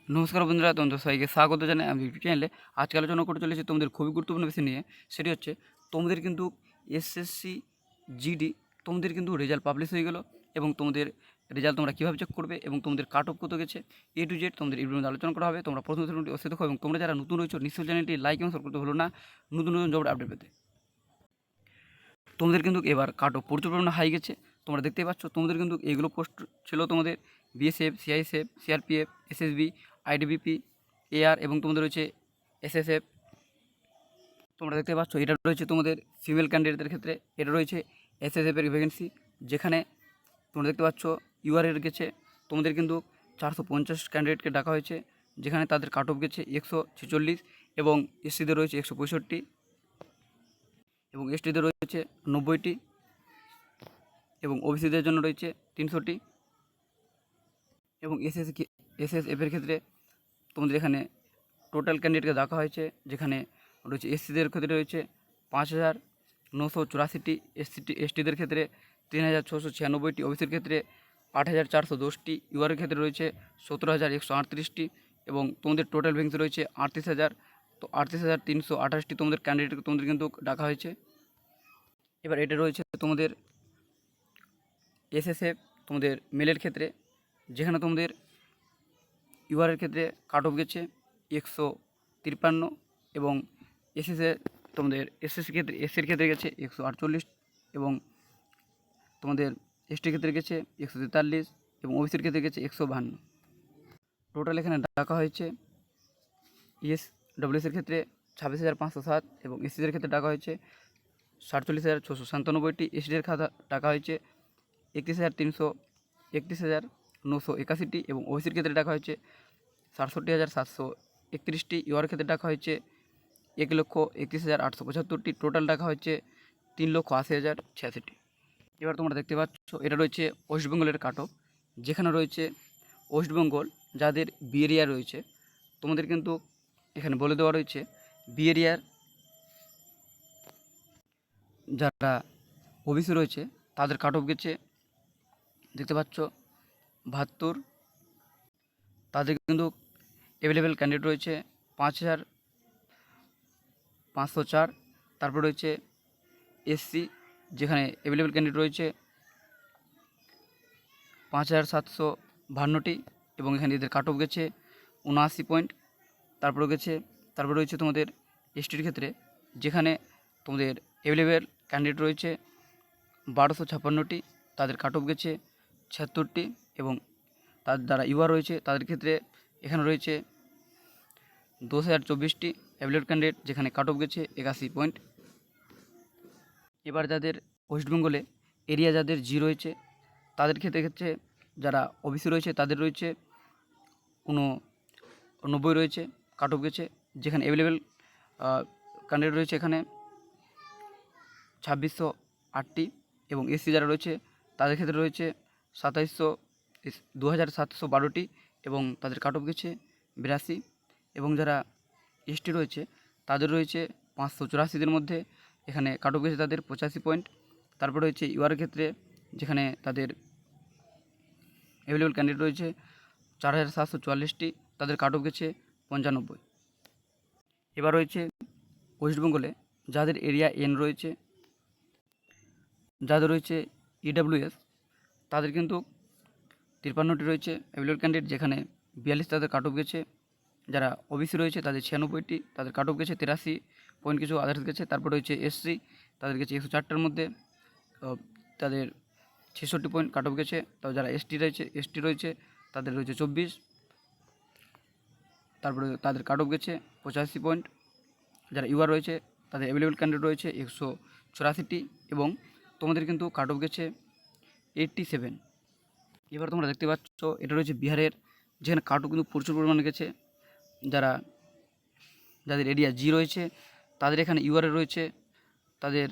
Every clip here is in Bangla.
নমস্কার বন্ধুরা, তোমাদের সবাইকে স্বাগত জানাই আমি ইউটিউব চ্যানেলে। আজকে আলোচনা করে চলেছি তোমাদের খুবই গুরুত্বপূর্ণ বিষয় নিয়ে। সেটি হচ্ছে তোমাদের কিন্তু এসএসসি জিডি তোমাদের কিন্তু রেজাল্ট পাবলিশ হয়ে গেল, এবং তোমাদের রেজাল্ট তোমরা কীভাবে চেক করবে এবং তোমাদের কাট অফ কত গেছে এ টু জেড তোমাদের এই ভিডিওতে আলোচনা করা হবে। তোমরা প্রথম চ্যানেলটি অবশ্যই দেখো, এবং তোমরা যারা নতুন রয়েছো নিশ্চয়ই চ্যানেলটি লাইক এবং সাবস্ক্রাইব করতে ভুলো না নতুন নতুন জব আপডেট পেতে। তোমাদের কিন্তু এবার কাট অফ প্রচুর পরিমাণে হাই গেছে, তোমরা দেখতেই পাচ্ছ। তোমাদের কিন্তু এগুলো পোস্ট ছিল তোমাদের BSF, CISF, CRPF, SSB, ITBP, AR এবং তোমাদের রয়েছে এসএসএফ। তোমরা দেখতে পাচ্ছ এটা রয়েছে তোমাদের ফিমেল ক্যান্ডিডেটদের ক্ষেত্রে, এটা রয়েছে এসএসএফের ভ্যাকেন্সি, যেখানে তোমরা দেখতে পাচ্ছ ইউআরের গেছে তোমাদের কিন্তু 450 ক্যান্ডিডেটকে ডাকা হয়েছে, যেখানে তাদের কাট অফ গেছে 146, এবং এসসিদের রয়েছে 165, এবং এসটিদের রয়েছে 90টি, এবং ওবিসিদের জন্য রয়েছে 300টি, এবং এসএসএফের ক্ষেত্রে তোমাদের এখানে টোটাল ক্যান্ডিডেটকে ডাকা হয়েছে, যেখানে রয়েছে এসসিদের ক্ষেত্রে রয়েছে 5,984টি, এসটিদের ক্ষেত্রে 3,696টি, ওবিসির ক্ষেত্রে 8,410টি, ইউআরের ক্ষেত্রে রয়েছে 17,138টি, এবং তোমাদের টোটাল ভ্যাকেন্সি রয়েছে 38,000। তো 38,328টি তোমাদের ক্যান্ডিডেটকে তোমাদের কিন্তু ডাকা হয়েছে। এবার এটা রয়েছে তোমাদের এসএসএফ তোমাদের মেলের ক্ষেত্রে, যেখানে তোমাদের ইউআরের ক্ষেত্রে কাট অফ গেছে 153, এবং এসএসএ তোমাদের এসসির ক্ষেত্রে গেছে 148, এবং তোমাদের এসটির ক্ষেত্রে গেছে 143, এবং ওবিসির ক্ষেত্রে গেছে 152। টোটাল এখানে ডাকা হয়েছে ইএসডব্লিউএসের ক্ষেত্রে 26,507, এবং এসসিদের ক্ষেত্রে ডাকা হয়েছে 47,697টি, এসটির খাতা ডাকা হয়েছে 31,981টি, এবং ওবিসির ক্ষেত্রে ডাকা হয়েছে 67,731টি, ইউআর ক্ষেত্রে ডাকা হয়েছে 1,31,875টি, টোটাল ডাকা হয়েছে 3,80,086। এবার তোমরা দেখতে পাচ্ছ এটা রয়েছে ওয়েস্টবেঙ্গলের কাট অফ, যেখানে রয়েছে ওয়েস্টবেঙ্গল যাদের বি এরিয়া রয়েছে তোমাদের কিন্তু এখানে বলে দেওয়া রয়েছে বি এরিয়ার যারা ওবিসি রয়েছে তাদের কাট অফ গেছে, দেখতে পাচ্ছ 72। তাদের কিন্তু অ্যাভেলেবেল ক্যান্ডিডেট রয়েছে 5,504। তারপর রয়েছে এসসি, যেখানে অ্যাভেলেবেল ক্যান্ডিডেট রয়েছে 5,752টি, এবং এখানে এদের কাট অফ গেছে 79 পয়েন্ট। তারপর রয়েছে তোমাদের এসটির ক্ষেত্রে, যেখানে তোমাদের অ্যাভেলেবেল ক্যান্ডিডেট রয়েছে 1,256টি, তাদের কাট অফ গেছে 76টি, এবং তার যারা ইউআর রয়েছে তাদের ক্ষেত্রে এখানে রয়েছে 10,024টি অ্যাভেলেবেল ক্যান্ডিডেট, যেখানে কাট অফ গেছে 81 পয়েন্ট। এবার যাদের ওয়েস্টবেঙ্গলে এরিয়া যাদের জি রয়েছে তাদের ক্ষেত্রে যারা ওবিসি রয়েছে তাদের রয়েছে 90 রয়েছে, কাট অফ গেছে, যেখানে অ্যাভেলেবেল ক্যান্ডিডেট রয়েছে এখানে 2,608টি, এবং এসসি যারা রয়েছে তাদের ক্ষেত্রে রয়েছে 2,712টি, এবং তাদের কাট অফ গেছে 82, এবং যারা এসটি রয়েছে তাদের রয়েছে 584দের মধ্যে, এখানে কাট অফ গেছে তাদের 85 পয়েন্ট। তারপর রয়েছে ইউআরের ক্ষেত্রে, যেখানে তাদের অ্যাভেলেবেল ক্যান্ডিডেট রয়েছে 4,744টি, তাদের কাট অফ গেছে 95। এবার রয়েছে ওয়েস্টবেঙ্গলে যাদের এরিয়া এন রয়েছে, যাদের রয়েছে ইডাব্লিউএস, তাদের কিন্তু 53টি রয়েছে অ্যাভেলেবেল ক্যান্ডিডেট, যেখানে 42 তাদের কাট অফ গেছে। যারা ওবিসি রয়েছে তাদের 96টি, তাদের কাট অফ গেছে 83 পয়েন্ট, কিছু আদার্স গেছে। তারপর রয়েছে এসসি, তাদের গেছে 104টার মধ্যে, তাদের 66 পয়েন্ট কাট অফ গেছে। তাও যারা এসটি রয়েছে তাদের রয়েছে 24, তারপরে তাদের কাট অফ গেছে 85 পয়েন্ট। যারা ইউআর রয়েছে তাদের অ্যাভেলেবেল ক্যান্ডিডেট রয়েছে 184টি, এবং তোমাদের কিন্তু কাট অফ গেছে 87। এবার তোমরা দেখতে পাচ্ছ এটা রয়েছে বিহারের, যেখানে কাট অফ কিন্তু প্রচুর পরিমাণে গেছে। যাদের এরিয়া জি রয়েছে তাদের এখানে ইউআরএ রয়েছে তাদের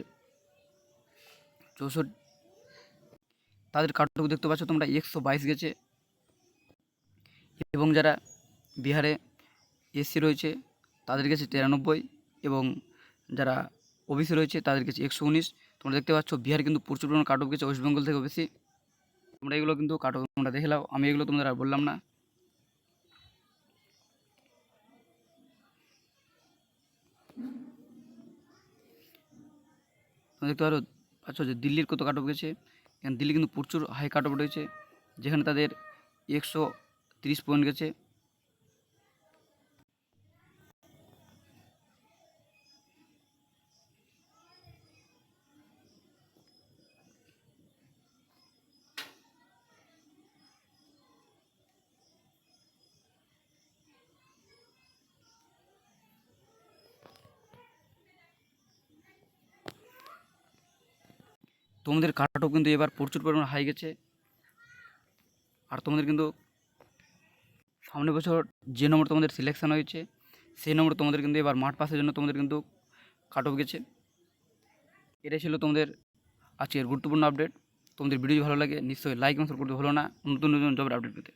64, তাদের কাট অফ দেখতে পাচ্ছ তোমরা 122 গেছে। এবং যারা বিহারে এসসি রয়েছে তাদের কাছে 93, এবং যারা ওবিসি রয়েছে তাদের কাছে 119। তোমরা দেখতে পাচ্ছ বিহারে কিন্তু প্রচুর পরিমাণে কাট অফ গেছে ওয়েস্ট বেঙ্গল থেকে বেশি। তোমরা এগুলো কিন্তু কাট অফ তোমরা দেখে নাও, আমি এগুলো তোমাদের আর বললাম না। তোমরা দেখতে পাচ্ছ যে দিল্লির কত কাট অফ গেছে। এখানে দিল্লি কিন্তু প্রচুর হাই কাট অফ রয়েছে, যেখানে তাদের 130 পয়েন্ট গেছে। তোমাদের কাট অফ কিন্তু এবার প্রচুর পরিমাণে হাই গেছে। আর তোমাদের কিন্তু সামনের বছর যে নম্বর তোমাদের সিলেকশন হয়েছে সেই নম্বর তোমাদের কিন্তু এবার মাঠ পাসের জন্য তোমাদের কিন্তু কাট অফ গেছে। এটাই ছিল তোমাদের আজকের গুরুত্বপূর্ণ আপডেট। তোমাদের ভিডিও ভালো লাগে নিশ্চয়ই লাইক এবং শেয়ার করতে ভুলো না নতুন নতুন জবের আপডেট পেতে।